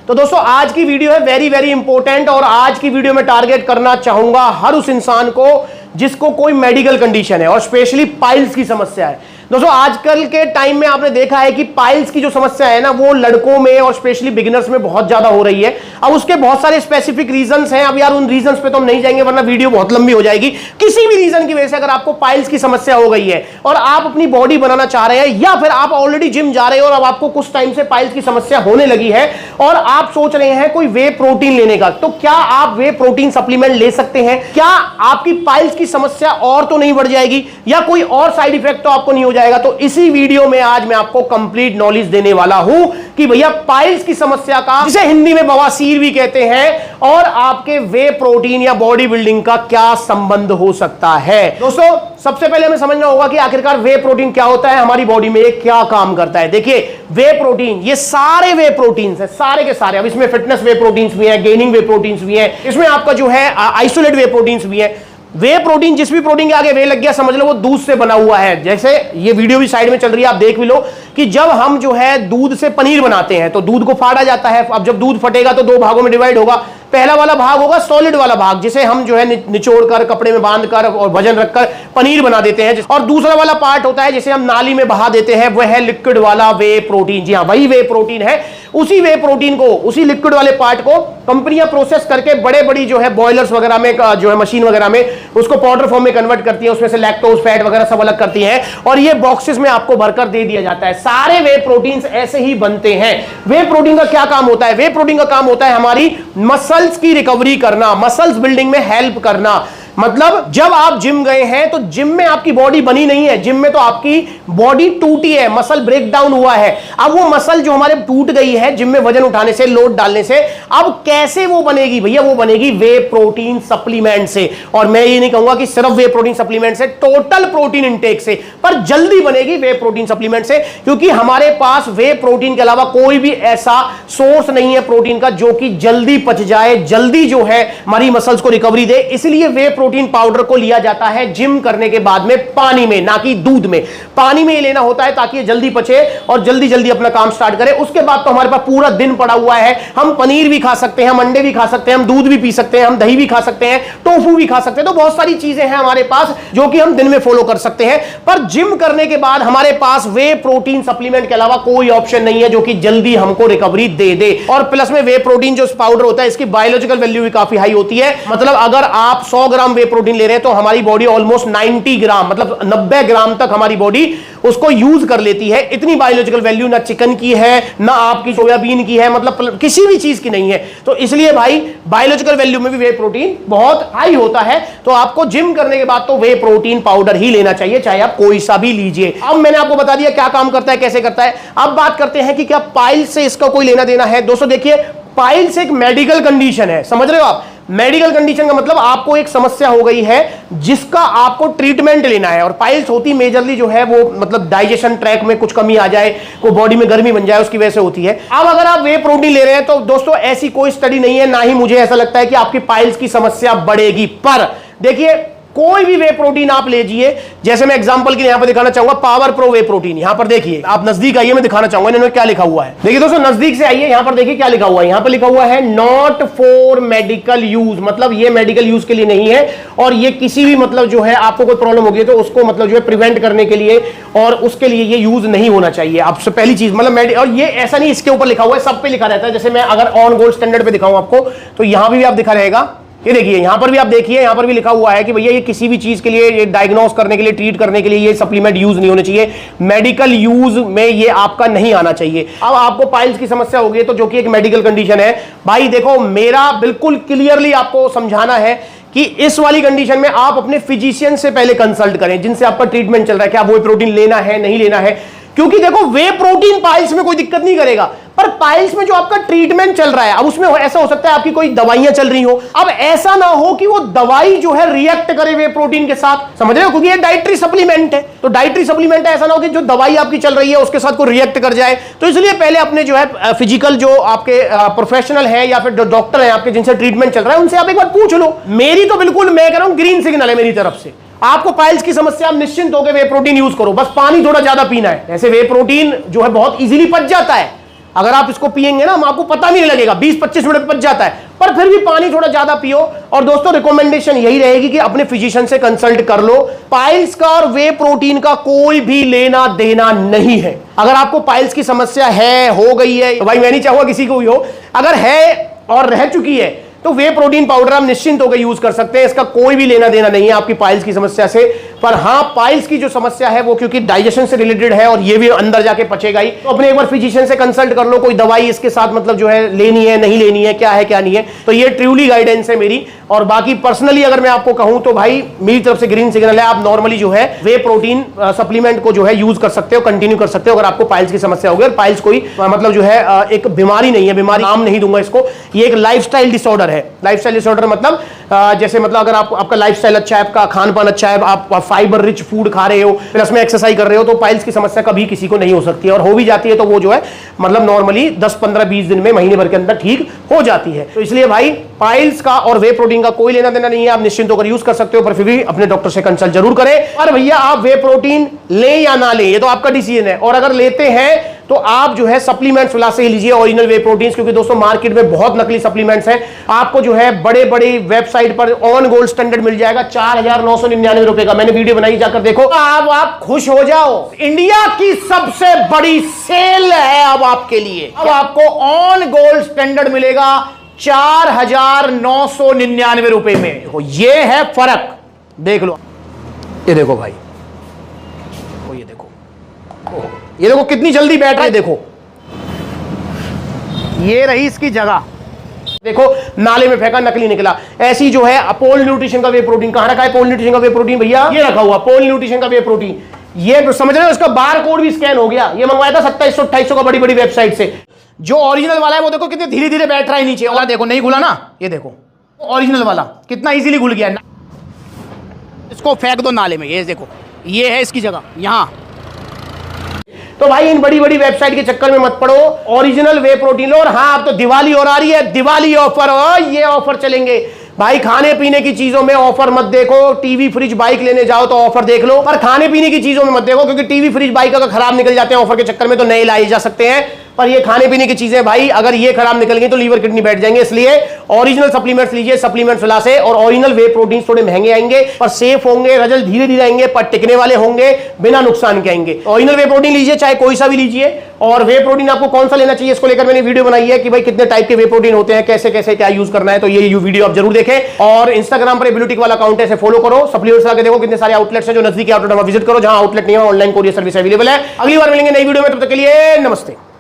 तो दोस्तों आज की वीडियो है वेरी वेरी इंपॉर्टेंट, और आज की वीडियो में टारगेट करना चाहूंगा हर उस इंसान को जिसको कोई मेडिकल कंडीशन है और स्पेशली पाइल्स की समस्या है। दोस्तों आजकल के टाइम में आपने देखा है कि पाइल्स की जो समस्या है ना, वो लड़कों में और स्पेशली बिगिनर्स में बहुत ज्यादा हो रही है। अब उसके बहुत सारे स्पेसिफिक रीजंस हैं। अब यार उन रीजंस पे तो हम नहीं जाएंगे वरना वीडियो बहुत लंबी हो जाएगी। किसी भी रीजन की वजह से अगर आपको पाइल्स की समस्या हो गई है और आप अपनी बॉडी बनाना चाह रहे हैं, या फिर आप ऑलरेडी जिम जा रहे हो और अब आपको कुछ टाइम से पाइल्स की समस्या होने लगी है और आप सोच रहे हैं कोई वे प्रोटीन लेने का, तो क्या आप वे प्रोटीन सप्लीमेंट ले सकते हैं? क्या आपकी पाइल्स की समस्या और तो नहीं बढ़ जाएगी या कोई और साइड इफेक्ट तो आपको नहीं हो जाएगा? तो इसी वीडियो में आज मैं आपको कंप्लीट नॉलेज देने वाला हूं कि भैया पाइल्स की समस्या का, जिसे हिंदी में बवासीर भी कहते हैं, और आपके वे प्रोटीन या बॉडी बिल्डिंग का क्या संबंध हो सकता है। दोस्तों सबसे पहले हमें समझना होगा कि आखिरकार वे प्रोटीन क्या होता है, हमारी बॉडी में क्या काम करता है। देखिए वे प्रोटीन, ये सारे वे प्रोटीन्स हैं, सारे के सारे। अब इसमें फिटनेस वे प्रोटीन्स भी हैं, गेनिंग वे प्रोटीन्स भी हैं, इसमें आपका जो है आइसोलेट वे प्रोटीन्स भी है। वे प्रोटीन, जिस भी प्रोटीन के आगे वे लग गया समझ लो वो दूध से बना हुआ है। जैसे ये वीडियो भी साइड में चल रही है, आप देख भी लो कि जब हम जो है दूध से पनीर बनाते हैं तो दूध को फाड़ा जाता है। अब जब दूध फटेगा तो दो भागों में डिवाइड होगा। पहला वाला भाग होगा सॉलिड वाला भाग, जिसे हम जो है निचोड़ कर कपड़े में बांध कर और वजन रखकर पनीर बना देते हैं, और दूसरा वाला पार्ट होता है जिसे हम नाली में बहा देते हैं, वह है लिक्विड वाला वे प्रोटीन। जी हाँ, वही वे प्रोटीन है। उसी वे प्रोटीन को, उसी लिक्विड वाले पार्ट को कंपनियां प्रोसेस करके बड़े बड़ी जो है बॉयलर्स वगैरह में, जो है मशीन वगैरह में, उसको पाउडर फॉर्म में कन्वर्ट करती है, उसमें से लैक्टोज फैट वगैरह सब अलग करती है और ये बॉक्सेस में आपको भरकर दे दिया जाता है। सारे वे प्रोटीन्स ऐसे ही बनते हैं। वे प्रोटीन का क्या काम होता है? वे प्रोटीन का काम होता है हमारी मसल्स की रिकवरी करना, मसल्स बिल्डिंग में हेल्प करना। मतलब जब आप जिम गए हैं तो जिम में आपकी बॉडी बनी नहीं है, जिम में तो आपकी बॉडी टूटी है, मसल ब्रेक डाउन हुआ है। अब वो मसल जो हमारे टूट गई है जिम में वजन उठाने से, लोड डालने से, अब कैसे वो बनेगी भैया? वो बनेगी वे प्रोटीन सप्लीमेंट से। और मैं ये नहीं कहूंगा कि सिर्फ वे प्रोटीन सप्लीमेंट से, टोटल प्रोटीन इंटेक से, पर जल्दी बनेगी वे प्रोटीन सप्लीमेंट से, क्योंकि हमारे पास वे प्रोटीन के अलावा कोई भी ऐसा सोर्स नहीं है प्रोटीन का जो कि जल्दी पच जाए, जल्दी जो है हमारी मसल्स को रिकवरी दे। इसलिए वे प्रोटीन पाउडर को लिया जाता है जिम करने के बाद में पानी में, ना कि दूध में। पानी में लेना होता है ताकि ये जल्दी पचे और जल्दी जल्दी अपना काम स्टार्ट करे। उसके बाद तो हमारे पास पूरा दिन पड़ा हुआ है। हम पनीर भी खा सकते हैं, हम अंडे भी खा सकते हैं, हम दूध भी पी सकते हैं, हम दही भी खा सकते हैं, टोफू भी खा सकते हैं। तो बहुत सारी चीजें हैं हमारे पास जो कि हम दिन में फॉलो कर सकते हैं। पर जिम करने के बाद हमारे पास वे प्रोटीन सप्लीमेंट के अलावा कोई ऑप्शन नहीं है जो कि जल्दी हमको रिकवरी दे दे। और प्लस में वे प्रोटीन जो पाउडर होता है, इसकी बायोलॉजिकल वैल्यू भी काफी हाई होती है। मतलब अगर आप 100 ग्राम वे प्रोटीन ले रहे हैं तो हमारी बॉडी ऑलमोस्ट 90 ग्राम, मतलब 90 ग्राम तक हमारी बॉडी उसको यूज कर लेती है। इतनी बायोलॉजिकल वैल्यू ना चिकन की है, ना आपकी सोयाबीन की है, मतलब किसी भी चीज की नहीं है। तो इसलिए भाई बायोलॉजिकल वैल्यू में भी वे प्रोटीन बहुत हाई होता है। तो आपको जिम करने के बाद तो वे प्रोटीन पाउडर ही लेना चाहिए, चाहे आप कोई सा भी लीजिए। अब मैंने आपको बता दिया क्या काम करता है, कैसे करता है। अब बात करते हैं कि क्या पाइल्स से इसका कोई लेना देना है। दोस्तों देखिए, पाइल्स एक मेडिकल कंडीशन है, समझ रहे हो आप? मेडिकल कंडीशन का मतलब आपको एक समस्या हो गई है जिसका आपको ट्रीटमेंट लेना है। और पाइल्स होती मेजरली जो है वो मतलब डाइजेशन ट्रैक में कुछ कमी आ जाए, को बॉडी में गर्मी बन जाए, उसकी वजह से होती है। अब अगर आप वे प्रोटीन ले रहे हैं तो दोस्तों ऐसी कोई स्टडी नहीं है, ना ही मुझे ऐसा लगता है कि आपकी पाइल्स की समस्या बढ़ेगी। पर देखिए कोई भी वे प्रोटीन आप लीजिए, जैसे मैं एग्जांपल के लिए यहां पर दिखाना चाहूंगा पावर प्रो वे प्रोटीन। यहां पर देखिए, आप नजदीक आइए, मैं दिखाना चाहूंगा इन्होंने क्या लिखा हुआ है। देखिए दोस्तों नजदीक से आइए, यहां पर देखिए क्या लिखा हुआ है। यहां पर लिखा हुआ है नॉट फॉर मेडिकल यूज, मतलब ये मेडिकल यूज के लिए नहीं है और ये किसी भी मतलब जो है आपको कोई प्रॉब्लम होगी तो उसको मतलब जो है प्रिवेंट करने के लिए और उसके लिए ये यूज नहीं होना चाहिए। आपसे पहली चीज मतलब और ये ऐसा नहीं इसके ऊपर लिखा हुआ है, सब पे लिखा रहता है। जैसे मैं अगर ऑन गोल्ड स्टैंडर्ड पे दिखाऊं आपको तो यहां भी आप दिखा रहेगा। ये देखिए यहां पर भी आप देखिए, यहां पर भी लिखा हुआ है कि भैया ये किसी भी चीज के लिए, ये डायग्नोस करने के लिए, ट्रीट करने के लिए ये सप्लीमेंट यूज नहीं होने चाहिए, मेडिकल यूज में ये आपका नहीं आना चाहिए। अब आपको पाइल्स की समस्या होगी तो जो कि एक मेडिकल कंडीशन है, भाई देखो मेरा बिल्कुल क्लियरली आपको समझाना है कि इस वाली कंडीशन में आप अपने फिजिशियन से पहले कंसल्ट करें जिनसे आपका ट्रीटमेंट चल रहा है, क्या वो प्रोटीन लेना है नहीं लेना है। क्योंकि देखो वे प्रोटीन पाइल्स में कोई दिक्कत नहीं करेगा, पर पाइल्स में जो आपका ट्रीटमेंट चल रहा है, अब उसमें ऐसा हो सकता है आपकी कोई दवाइयां चल रही हो। अब ऐसा ना हो कि वो दवाई जो है रिएक्ट करे वे प्रोटीन के साथ, समझ रहे हो? क्योंकि ये डाइटरी सप्लीमेंट है, तो डाइटरी सप्लीमेंट है, ऐसा ना हो कि जो दवाई आपकी चल रही है उसके साथ को रिएक्ट कर जाए। तो इसलिए पहले अपने जो है फिजिकल जो आपके प्रोफेशनल है या फिर जो डॉक्टर है आपके जिनसे ट्रीटमेंट चल रहा है, उनसे आप एक बार पूछ लो। मेरी तो बिल्कुल मैं कह रहा हूं ग्रीन सिग्नल है मेरी तरफ से। आपको पाइल्स की समस्या, आप निश्चिंत होकर वे प्रोटीन यूज करो, बस पानी थोड़ा ज्यादा पीना है। ऐसे वे प्रोटीन जो है बहुत इजीली पच जाता है, अगर आप इसको पिएंगे ना, आपको पता भी नहीं लगेगा, 20-25 मिनट पच जाता है, पर फिर भी पानी थोड़ा ज्यादा पियो। और दोस्तों रिकमेंडेशन यही रहेगी कि अपने फिजिशियन से कंसल्ट कर लो। पाइल्स का और वे प्रोटीन का कोई भी लेना देना नहीं है। अगर आपको पाइल्स की समस्या है, हो गई है, भाई मैं नहीं चाहूंगा किसी को भी हो, अगर है और रह चुकी है तो वे प्रोटीन पाउडर आप निश्चिंत होकर यूज कर सकते हैं। इसका कोई भी लेना देना नहीं है आपकी पाइल्स की समस्या से। पर हां, पाइल्स की जो समस्या है वो क्योंकि डाइजेशन से रिलेटेड है और ये भी अंदर जाके पचेगा ही, तो अपने एक बार फिजिशियन से कंसल्ट कर लो, कोई दवाई इसके साथ मतलब जो है लेनी है नहीं लेनी है, क्या है क्या नहीं है। तो ये ट्रूली गाइडेंस है मेरी। और बाकी पर्सनली अगर मैं आपको कहूं तो भाई मेरी तरफ से ग्रीन सिग्नल है, आप नॉर्मली जो है वे प्रोटीन सप्लीमेंट को जो है यूज कर सकते हो, कंटिन्यू कर सकते हो अगर आपको पाइल्स की समस्या होगी। और पाइल्स कोई मतलब जो है एक बीमारी नहीं है, बीमारी नाम नहीं दूंगा इसको, ये एक लाइफस्टाइल डिसऑर्डर है। लाइफस्टाइल डिसऑर्डर मतलब जैसे मतलब अगर आपका लाइफस्टाइल अच्छा है, आपका खान पान अच्छा है, आप फाइबर रिच फूड खा रहे हो, प्लस में एक्सरसाइज कर रहे हो, तो पाइल्स की समस्या कभी किसी को नहीं हो सकती है। और हो भी जाती है तो वो जो है मतलब नॉर्मली 10-15-20 दिन में, महीने भर के अंदर ठीक हो जाती है। तो इसलिए भाई पाइल्स का और वे प्रोटीन का कोई लेना देना नहीं है, आप निश्चिंत होकर यूज कर सकते हो, पर फिर भी अपने डॉक्टर से कंसल्ट जरूर करें। और भैया आप वे प्रोटीन लें या ना लें ये तो आपका डिसीजन है, और अगर लेते हैं तो आप जो है सप्लीमेंट्स फिलहाल से ही लीजिए ओरिजिनल वे प्रोटीन्स, क्योंकि दोस्तों मार्केट में बहुत नकली सप्लीमेंट्स हैं। आपको जो है बड़े बड़े वेबसाइट पर ऑन गोल्ड स्टैंडर्ड मिल जाएगा 4,999 रुपए का, मैंने वीडियो बनाई, जाकर देखो। अब आप खुश हो जाओ, इंडिया की सबसे बड़ी सेल है अब आपके लिए। अब आपको ऑन गोल्ड स्टैंडर्ड मिलेगा 4,999 रुपए में। देखो ये है फर्क, देख लो, ये देखो भाई, ये देखो कितनी जल्दी बैठ रही है, देखो ये रही इसकी जगह, देखो नाले में फेंका नकली निकला। ऐसी जो है अपोल न्यूट्रिशन का वे प्रोटीन, कहां रखा है पोल न्यूट्रिशन का वे प्रोटीन भैया, ये रखा हुआ पोल न्यूट्रिशन का वे प्रोटीन। ये समझ रहे हो, इसका बार कोड भी स्कैन हो गया। ये मंगवाया था 2700-2800 का बड़ी बड़ी वेबसाइट से। जो ओरिजिनल वाला है वो देखो कितने धीरे धीरे बैठ रहा है नीचे वाला, देखो नहीं घुला ना, ये देखो ओरिजिनल वाला कितना इजीली घुल गया। इसको फेंक दो नाले में, ये देखो ये है इसकी जगह यहां। तो भाई इन बड़ी बड़ी वेबसाइट के चक्कर में मत पड़ो, ओरिजिनल वे प्रोटीन लो। और हाँ, अब तो दिवाली और आ रही है, दिवाली ऑफर, ये ऑफर चलेंगे भाई। खाने पीने की चीजों में ऑफर मत देखो, टीवी फ्रिज बाइक लेने जाओ तो ऑफर देख लो, पर खाने पीने की चीजों में मत देखो, क्योंकि टीवी फ्रिज बाइक अगर खराब निकल जाते हैं ऑफर के चक्कर में तो नए लाए जा सकते हैं। पर ये खाने पीने की चीजें भाई अगर ये खराब निकल गई तो लीवर किडनी बैठ जाएंगे। इसलिए ओरिजिनल सप्लीमेंट्स लीजिए, सप्लीमेंट्स फिला से। और ओरिजिनल वे प्रोटीन थोड़े महंगे आएंगे पर सेफ होंगे, रिजल्ट धीरे धीरे आएंगे, पर टिकने वाले होंगे, बिना नुकसान के आएंगे। ओरिजिनल वे प्रोटीन लीजिए, चाहे कोई सा भी लीजिए। और वे प्रोटीन आपको कौन सा लेना चाहिए इसको लेकर मैंने वीडियो बनाई है कि भाई कितने टाइप के वे प्रोटीन होते हैं, कैसे कैसे क्या यूज करना है, तो ये वीडियो आप जरूर देखें। और इंस्टाग्राम पर ब्लूटिक वाला अकाउंट है, फॉलो करो। सप्लीमेंट्स आके देखो कितने सारे आउटलेट्स हैं, जो नजदीकी आउटलेट विजिट करो, जहां आउटलेट नहीं है ऑनलाइन कोरियर सर्विस अवेलेबल है। अगली बार मिलेंगे नई वीडियो में, तब तक के लिए नमस्ते।